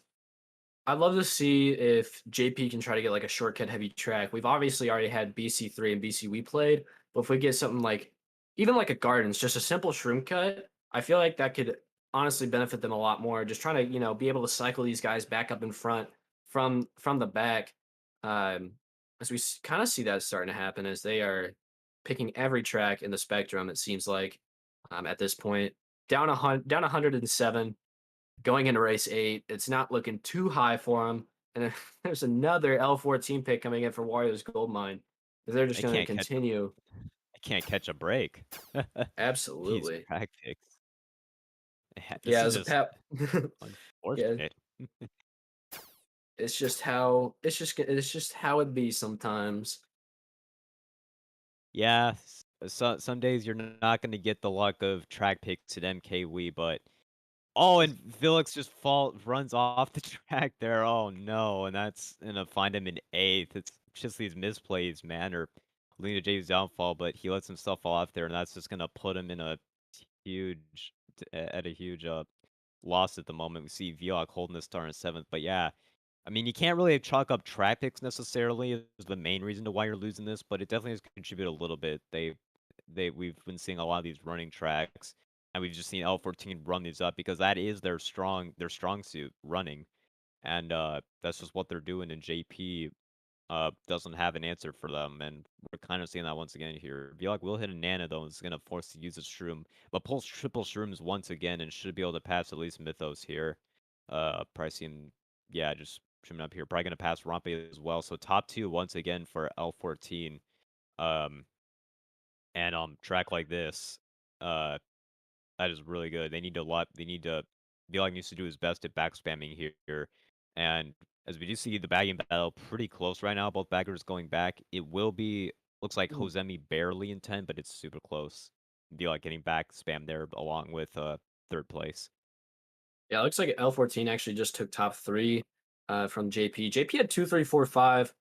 I'd love to see if JP can try to get like a shortcut heavy track. We've obviously already had BC3 and BC we played, but if we get something like even like a Gardens, just a simple shroom cut, I feel like that could honestly benefit them a lot more. Just trying to, be able to cycle these guys back up in front from the back. Um, as we kind of see that starting to happen as they are picking every track in the spectrum, it seems like at this point. Down 107 going into race 8, it's not looking too high for him. And then there's another L14 pick coming in for Warriors Goldmine. They're just I going to can't catch a continue. I can't catch a break. These Absolutely. track picks. This Yeah, is as a just pap. Yeah, unfortunate. it's just how it be sometimes. Yeah, some days you're not gonna get the luck of track picks at MKWii, but oh, and Felix just runs off the track there. Oh no, and that's gonna find him in 8th. It's just these misplays, man, or leading to Jay's downfall, but he lets himself fall off there, and that's just gonna put him in a huge loss at the moment. We see Viog holding the star in 7th, but yeah, I mean, you can't really chalk up track picks necessarily as the main reason to why you're losing this, but it definitely has contributed a little bit. We've been seeing a lot of these running tracks, and we've just seen L14 run these up because that is their strong suit, running, and that's just what they're doing. And JP doesn't have an answer for them, and we're kind of seeing that once again here. Viog will hit a Nana though, and is gonna force to use a Shroom, but pulls triple Shrooms once again, and should be able to pass at least Mythos here. Pricing, yeah, just trimming up here. Probably gonna pass Rompe as well. So top 2 once again for L14. Um, and track like this, uh, that is really good. Viog needs to do his best at back spamming here. And as we do see the bagging battle pretty close right now, both baggers going back. It will be looks like Mm. Hosemi barely in 10, but it's super close. Viog getting back spam there along with 3rd place. Yeah, it looks like L14 actually just took top 3 from JP. JP had 2, 3, 4, 5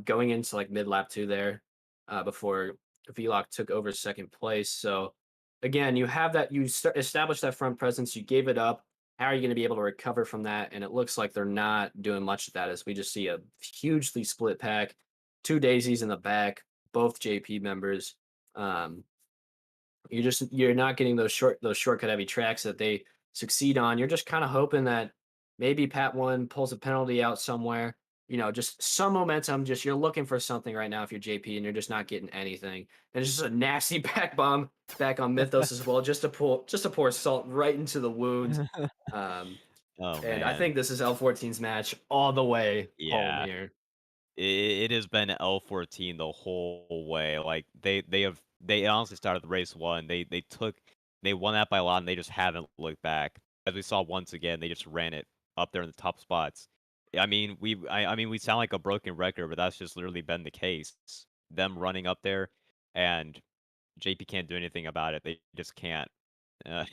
going into like mid lap 2 there before Vlock took over second place. So again, you have that, you establish that front presence, you gave it up. How are you going to be able to recover from that? And it looks like they're not doing much of that as we just see a hugely split pack, 2 daisies in the back, both JP members. Um, you're not getting those shortcut heavy tracks that they succeed on. You're just kind of hoping that maybe Pat one pulls a penalty out somewhere. Just some momentum. Just you're looking for something right now if you're JP and you're just not getting anything. And it's just a nasty back bomb back on Mythos as well, just to pour salt right into the wound. Um, Oh and I man. think this is L14's match all the way home Yeah. here. It has been L14 the whole way. Like they honestly started the race 1. They won that by a lot, and they just haven't looked back. As we saw once again, they just ran it up there in the top spots. I mean we sound like a broken record, but that's just literally been the case. Them running up there, and JP can't do anything about it. They just can't. Uh,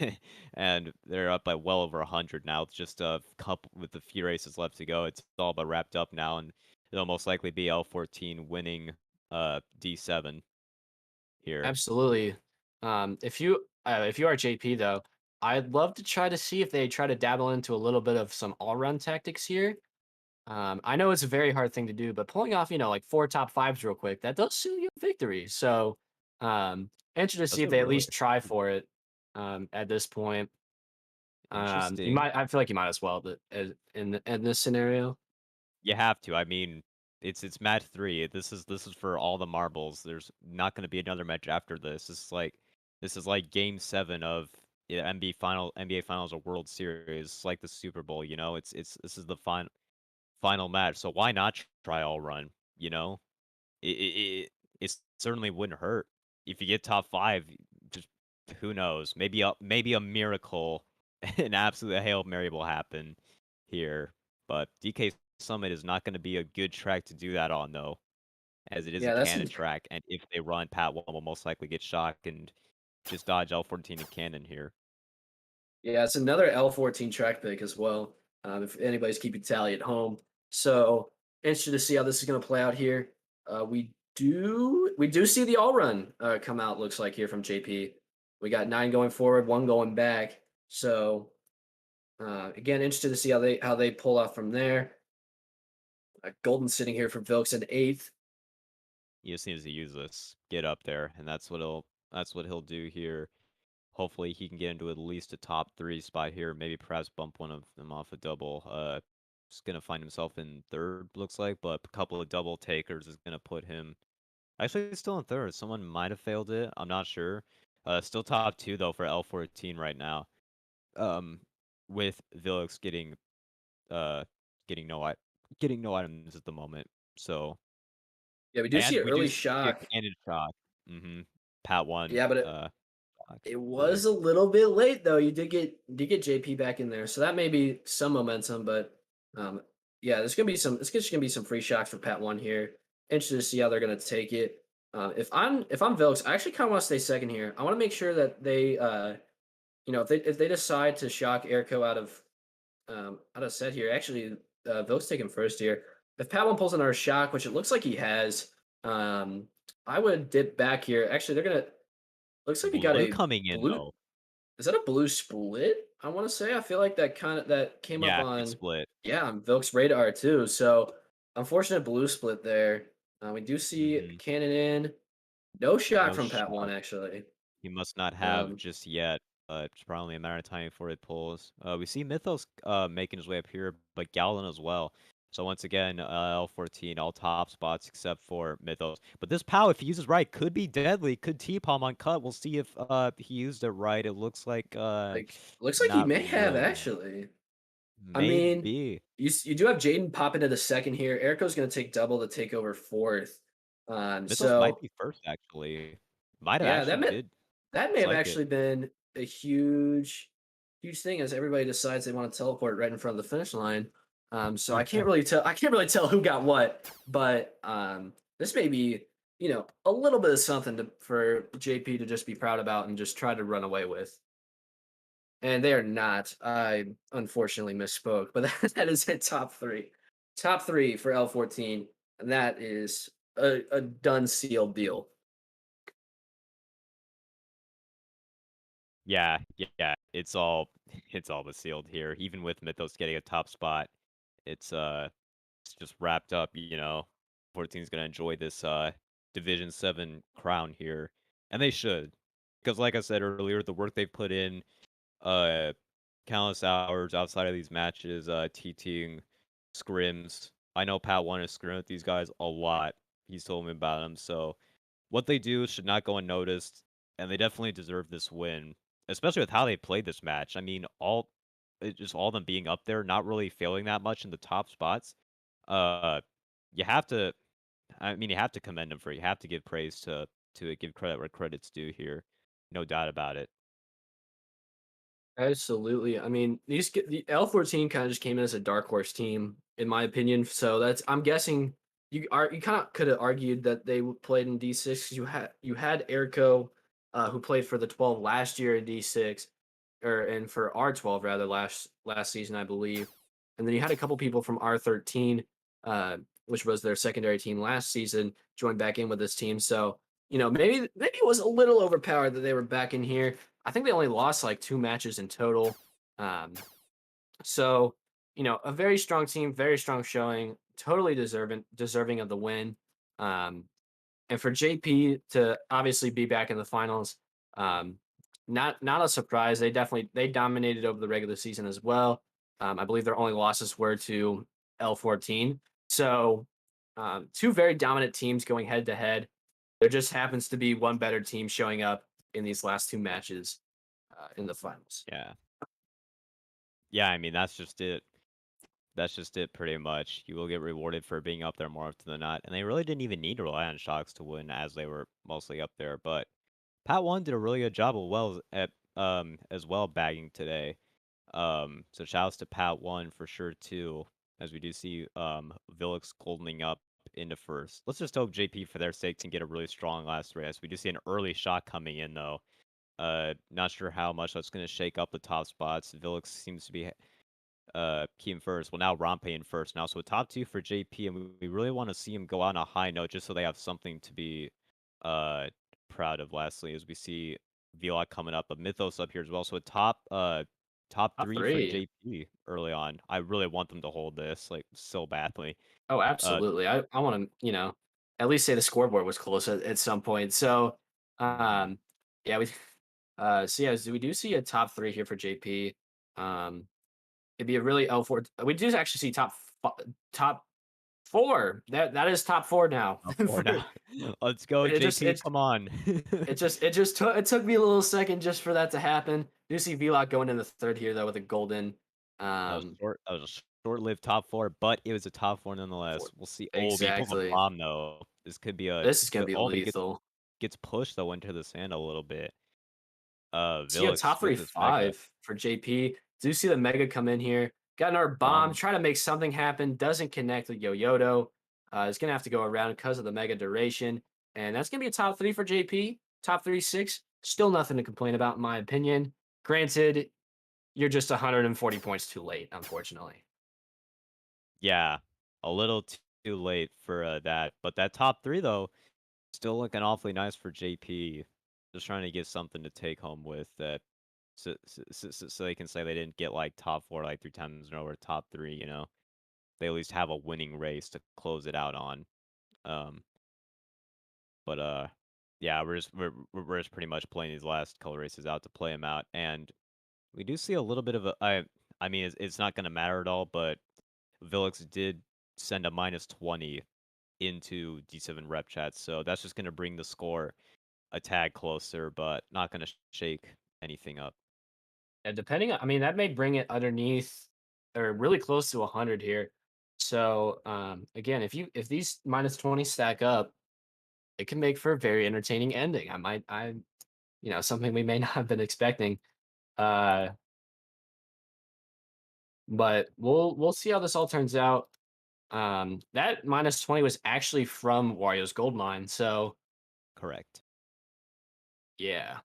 and they're up by well over 100 now. It's just a couple with a few races left to go. It's all but wrapped up now, and it'll most likely be L14 winning D7 here. Absolutely. If you are JP though, I'd love to try to see if they try to dabble into a little bit of some all run tactics here. I know it's a very hard thing to do, but pulling off, like 4 top 5s real quick, that does seal you a victory. So, interested to see Does if it they at really? least try for it. At this point, you Interesting. might. I feel like you might as well, but in this scenario, You have to. I mean, it's match 3. This is for all the marbles. There's not going to be another match after this. This is like game 7 of NBA Finals or World Series. It's like the Super Bowl. This is the final match. So why not try all run? You know, it certainly wouldn't hurt if you get top 5. Just who knows? Maybe a miracle, an absolute hail mary will happen here. But DK Summit is not going to be a good track to do that on, though, as it is a yeah, that's cannon track. And if they run, Pat 1 will most likely get shocked, and just dodge L14 and cannon here. Yeah, it's another L14 track pick as well. If anybody's keeping tally at home, so interested to see how this is going to play out here. We do see the all run come out. Looks like here from JP. We got 9 going forward, 1 going back. So again, interested to see how they pull off from there. Golden sitting here for Vilks in eighth. He just needs to use this, get up there, and that's what he'll do here. Hopefully, he can get into at least a top 3 spot here, maybe perhaps bump one of them off a double. Just gonna find himself in third, looks like, but a couple of double takers is gonna put him. Actually, he's still in third. Someone might have failed it. I'm not sure. Still top 2 though for L14 right now. Um, with Vilix uh getting no getting no items at the moment. So Yeah, we do see and an we do early see a shock. candid shot. Pat one. Yeah, but Shock it earlier. was a little bit late though. You did get JP back in there, so that may be some momentum. But yeah, It's just gonna be some free shocks for Pat One here. Interested to see how they're gonna take it. If I'm Vilks, I actually kind of want to stay second here. I want to make sure that they if they decide to shock Airco out of set here. Actually, Vilks taking first here. If Pat One pulls another shock, which it looks like he has, um, I would dip back here. Actually, they're gonna. Looks like he got Blue a coming in blue. though. Is that a blue split? I want to say. I feel like that came up Yeah, it on, split. yeah, on Vilk's radar too. So unfortunate blue split there. We do see hmm Cannon in. No shot No from Pat One shot. actually. He must not have Um, just yet. It's probably a matter of time before it pulls. We see Mythos making his way up here, but Gallon as well. So once again, L14 all top spots except for Mythos. But this POW, if he uses right, could be deadly. Could T-palm on cut. We'll see if he used it right. It looks like looks like he not may have really. actually. I mean, Maybe. you do have Jaden pop into the second here. Erico's going to take double to take over fourth. Mythos might So be first actually. Might have yeah, actually did. that may Looks have like it. actually been a huge thing as everybody decides they want to teleport right in front of the finish line. So I can't really tell who got what, but this may be a little bit of something for JP to just be proud about and just try to run away with. And they are not. I unfortunately misspoke, but that is it. Top three for L14, and that is a done sealed deal. Yeah, yeah, it's all but sealed here. Even with Mythos getting a top spot, it's just wrapped up. 14's gonna enjoy this Division 7 crown here. And they should. Because like I said earlier, the work they've put in, uh countless hours outside of these matches, TTing, scrims. I know Pat wanted to scrim with these guys a lot. He's told me about them, so what they do should not go unnoticed, and they definitely deserve this win, especially with how they played this match. I mean, just all of them being up there, not really failing that much in the top spots. Uh, you have to, I mean, you have to commend them for it. You have to give praise to it, give credit where credit's due here, no doubt about it. Absolutely. I mean, the L14 kind of just came in as a dark horse team, in my opinion. So I'm guessing you kind of could have argued that they played in D6. You had Erico, who played for the 12 last year in D6, and for R12 rather last season, I believe. And then you had a couple people from R13, which was their secondary team last season, join back in with this team. So maybe it was a little overpowered that they were back in here. I think they only lost like 2 matches in total. Um, so, a very strong team, very strong showing, totally deserving of the win. Um, and for JP to obviously be back in the finals, um, not a surprise. They dominated over the regular season as well. I believe their only losses were to L14. So, two very dominant teams going head to head. There just happens to be one better team showing up in these last 2 matches in the finals. Yeah, yeah. I mean, that's just it. That's just it, pretty much. You will get rewarded for being up there more often than not, and they really didn't even need to rely on shocks to win, as they were mostly up there. But Pat One did a really good job as well bagging today. So shouts to Pat One for sure too, as we do see Vilix goldening up into first. Let's just hope JP for their sake can get a really strong last race. We do see an early shot coming in though. Not sure how much that's gonna shake up the top spots. Vilix seems to be Keem first. Well, now Rompe in first now. So a top two for JP, and we really want to see him go out on a high note just so they have something to be uh proud of. Lastly, as we see Vlog coming up, but Mythos up here as well. So a top Top three for three. JP early on. I really want them to hold this like so badly. Oh, Uh absolutely. I want to, at least say the scoreboard was close at some point. So, mhm. um, yeah, so yeah, so we do see a top three here for JP. Um, it'd be a really L4. We do actually see top four. That is top four now. Top four now. Let's go, it just JP. it Come on. it took me a little second just for that to happen. Do see Vlog going in the third here though with a golden. Um, That was a short-lived top four, but it was a top four for nonetheless. We'll see. Oh, but he pulls a exactly. bomb though. This could be a This is gonna good. be Oh, but he lethal. gets pushed though into the sand a little bit. See a Vilix top with three this mega. five for JP. Do see the mega come in here. Got another bomb. Bomb. Try to make something happen. Doesn't connect with Yo-Yodo. It's gonna have to go around because of the mega duration, and that's gonna be a top three for JP. Top three six. Still nothing to complain about in my opinion. Granted, you're just 140 points too late, unfortunately. Yeah, a little too late for that. But that top three though, still looking awfully nice for JP. Just trying to get something to take home with that. So they can say they didn't get like top four like 3 times in a row or top three, you know. They at least have a winning race to close it out on. Um, but yeah, we're just pretty much playing these last color races out to play them out, and we do see a little bit of a. I mean, it's not going to matter at all, but Vilix did send a -20 into D7 rep chat, so that's just going to bring the score a tag closer, but not going to shake anything up. And I mean, that may bring it underneath or really close to 100 here. So again, if these -20 stack up, it can make for a very entertaining ending. Something we may not have been expecting. Uh, but we'll see how this all turns out. That -20 was actually from Wario's gold mine. So Correct. yeah,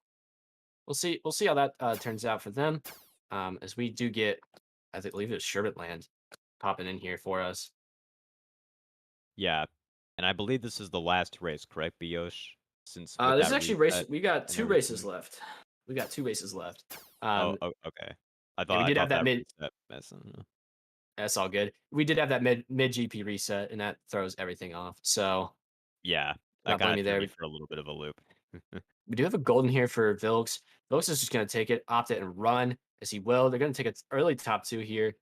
we'll see how that turns out for them. As we do get, I think, believe it's Sherbet Land popping in here for us. Yeah, and I believe this is the last race, correct, Biyosh? Since with This is that actually race. reset We got and two races everything. left. We got two races left. Oh, Um, okay. yeah, we I did have thought that that mid. reset messing. That's all good. We did have that mid GP reset, and that throws everything off. So Yeah, that not kinda blame you threw there. me for a little bit of a loop. We do have a golden here for Vilks. Vilks is just going to take it, opt it, and run as he will. They're going to take an early top two here.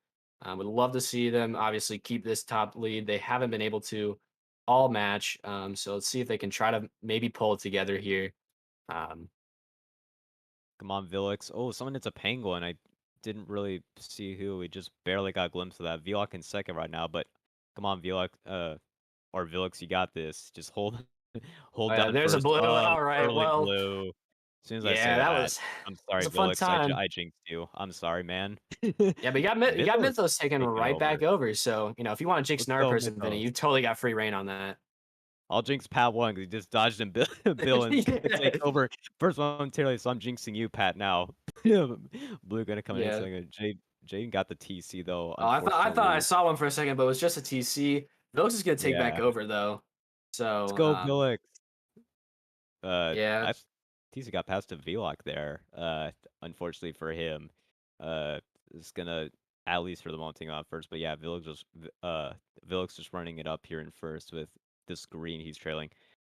Would love to see them obviously keep this top lead. They haven't been able to all match. So let's see if they can try to maybe pull it together here. Um, Come on, Vilix. Oh, someone hits a penguin. I didn't really see who. We just barely got a glimpse of that. Vilok in second right now, but come on, Vilok, or Vilix, you got this. Just hold oh hold yeah, down there's a first. blue. All right. Early Well, blue. As soon as I say yeah, that that, was I'm it was sorry, a fun Vilix. time. I jinxed you. I'm sorry, man. Yeah, but you got Mythos Mythos taken taking right back over. over. So if you want to jinx Let's another go, person, Vinny, Mythos. you totally got free reign on that. I'll jinx Pat 1 because he just dodged and Bill and gonna take Yeah. over first momentarily, so I'm jinxing you, Pat, now. Blue gonna come in Yeah. second. Jaden got the TC though, Oh, I thought I unfortunately. saw one for a second, but it was just a TC. Vilks is gonna take back Yeah. over though. Let's So go, Billix. yeah. I TC got past a Vlock there. Unfortunately for him. Is gonna at least for the moment take him out first. But yeah, Villix just running it up here in first with this green he's trailing.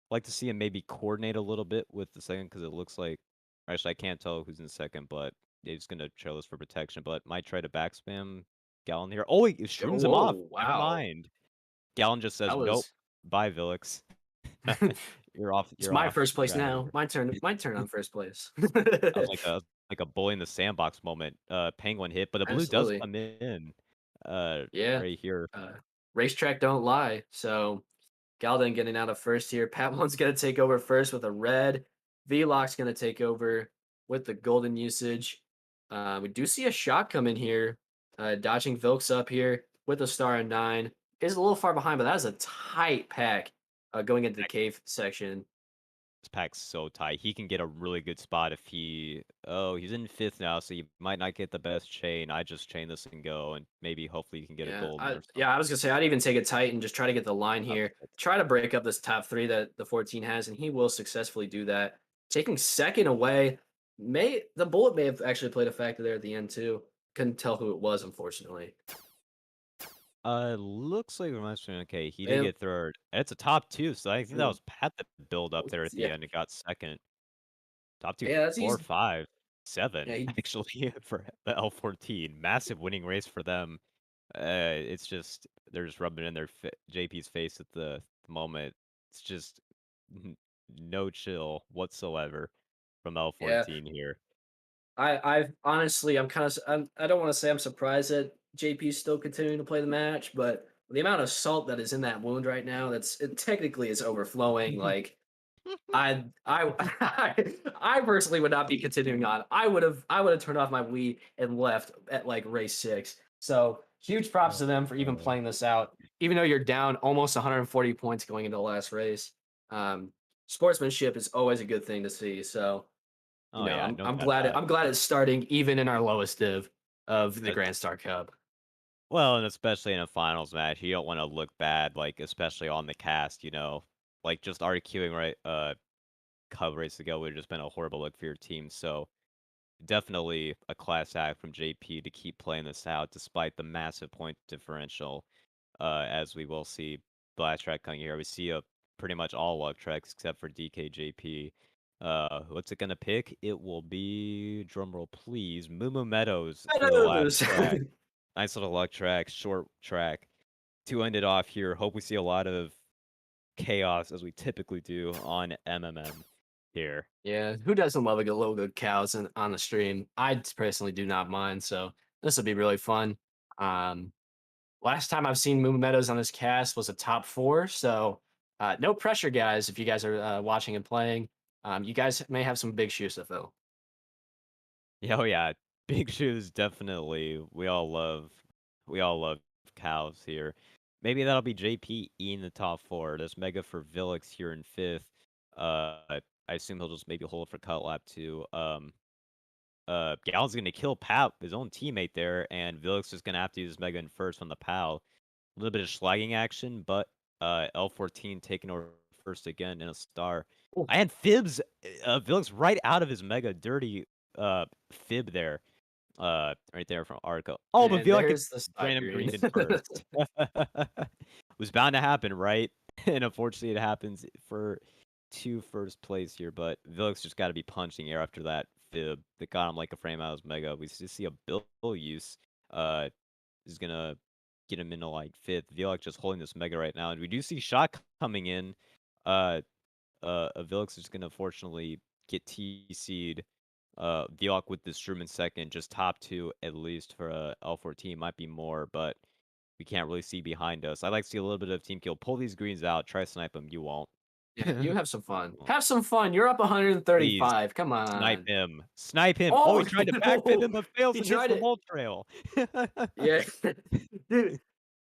Like to see him maybe coordinate a little bit with the second because it looks like actually I can't tell who's in second, but he's gonna trail this for protection, but might try to backspam Gallon here. Oh, he shrooms him off. Whoa, Never wow. mind. Gallon just says, That "Nope, was bye, Vilix. You're off. it's You're my off. first place You're out of now. here." My turn on first place. That was like a bully in the sandbox moment. Penguin hit, but the blue does Absolutely. come in. Yeah. Right here. Uh racetrack don't lie. So Galden getting out of first here. Pat one's gonna take over first with a red. Vlock's gonna take over with the golden usage. We do see a shot come in here, dodging Vilks up here with a star and nine. Is a little far behind, but that is a tight pack going into the cave section. This pack's so tight. He can get a really good spot if he oh, he's in 5th now, so he might not get the best chain. I just chain this and go, and maybe hopefully you can get a Yeah, golden or yeah, I something. was gonna say I'd even take it tight and just try to get the line I'll here. take it. Try to break up this top three that the 14 has, and he will successfully do that. Taking second away, the bullet may have actually played a factor there at the end too. Couldn't tell who it was, unfortunately. Looks like okay, he did And get 3rd. It's a top 2, so I think that mm, was Pat that build up there at the yeah, end and got 2nd. Top 2, yeah, that's 4, easy. 5, Yeah, 7, actually, for the L14. Massive winning race for them. It's just they're just rubbing in their JP's face at the moment. It's just n no chill whatsoever from yeah. L14 here. I've honestly, I don't want to say I'm surprised that JP's still continuing to play the match, but the amount of salt that is in that wound right now, it technically is overflowing. Like I personally would not be continuing on. I would have turned off my Wii and left at like race 6. So huge props to them for even Uh, playing this out, even though you're down almost 140 points going into the last race. Um, Sportsmanship is always a good thing to see. So oh, yeah, I'm no I'm doubt glad about I'm glad it's starting even in our lowest div of the it. Grand Star Cup. Well, and especially in a finals match, you don't wanna look bad, like, especially on the cast, Like, just RQing right, couple races ago would have just been a horrible look for your team, so definitely a class act from JP to keep playing this out despite the massive point differential, as we will see the last track coming here. We see a pretty much all luck tracks except for DKJP. What's it gonna pick? It will be, drumroll please, Moo Meadows for the last Meadows! track. Nice little luck track, short track. To end it off here, hope we see a lot of chaos as we typically do on MMM here. Yeah, who doesn't love a good little good cows on the stream? I personally do not mind, so this will be really fun. Um, Last time I've seen Moo Meadows on this cast was a top 4, so no pressure, guys. If you guys are watching and playing, you guys may have some big shoes to fill. Yeah, oh yeah, big shoes, definitely. We all love cows here. Maybe that'll be JP in the top 4. There's Mega for Vilix here in 5th. I assume he'll just maybe hold it for cut lap 2. Gallon's gonna kill Pat, his own teammate there, and Vilix is gonna have to use Mega in first on the POW. A little bit of slagging action, but L14 taking over first again in a star. Oh, I had Fibs, Vilix right out of his Mega dirty Fib there, right there from Arco. Oh, but and Vilix there's the side random green. greened in first. Was bound to happen, right? And unfortunately, it happens for 2 first place here, but Vilix just got to be punching air after that Fib that got him like a frame out of his Mega. We just see a Bill use uh, is going to get him into like 5th. Vilix just holding this Mega right now. And we do see Shot coming in. Vilix is going to fortunately get TC'd. Vilok with this Shroom in second, just top 2 at least for L14. Might be more, but we can't really see behind us. I'd like to see a little bit of team kill. Pull these greens out. Try to snipe them. You won't. Yeah, you have some fun. Won't. Have some fun. You're up Please, 135. Come snipe on. him. Snipe him. Oh, he Oh, tried to backpin no. him, but fails He and hits tried the it. mole trail. Yeah. Dude,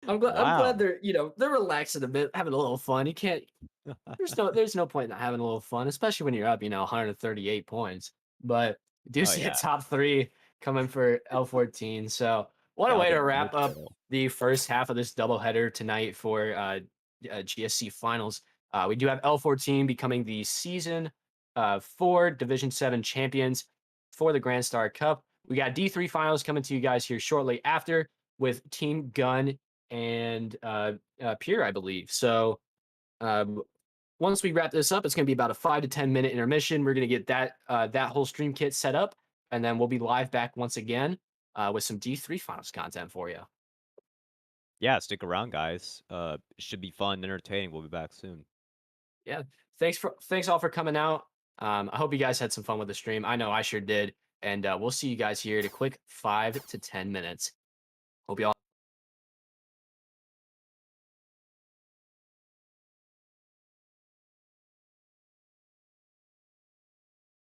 I'm glad Wow. they're relaxing a bit, having a little fun. You can't there's no point in not having a little fun, especially when you're up, 138 points. But do Oh, see a yeah. top 3 coming for L14. So, what a Got way the to mole wrap up trail. the first half of this doubleheader tonight for GSC finals. We do have L14 becoming the season 4 Division 7 champions for the Grand Star Cup. We got D3 finals coming to you guys here shortly after with Team Gun and Pure, I believe. So, um, once we wrap this up, it's going to be about a 5 to 10 minute intermission. We're going to get that whole stream kit set up, and then we'll be live back once again with some D3 finals content for you. Yeah, stick around, guys. Should be fun, entertaining. We'll be back soon. Yeah, thanks all for coming out. I hope you guys had some fun with the stream. I know I sure did, and we'll see you guys here in a quick 5 to 10 minutes. Hope you all.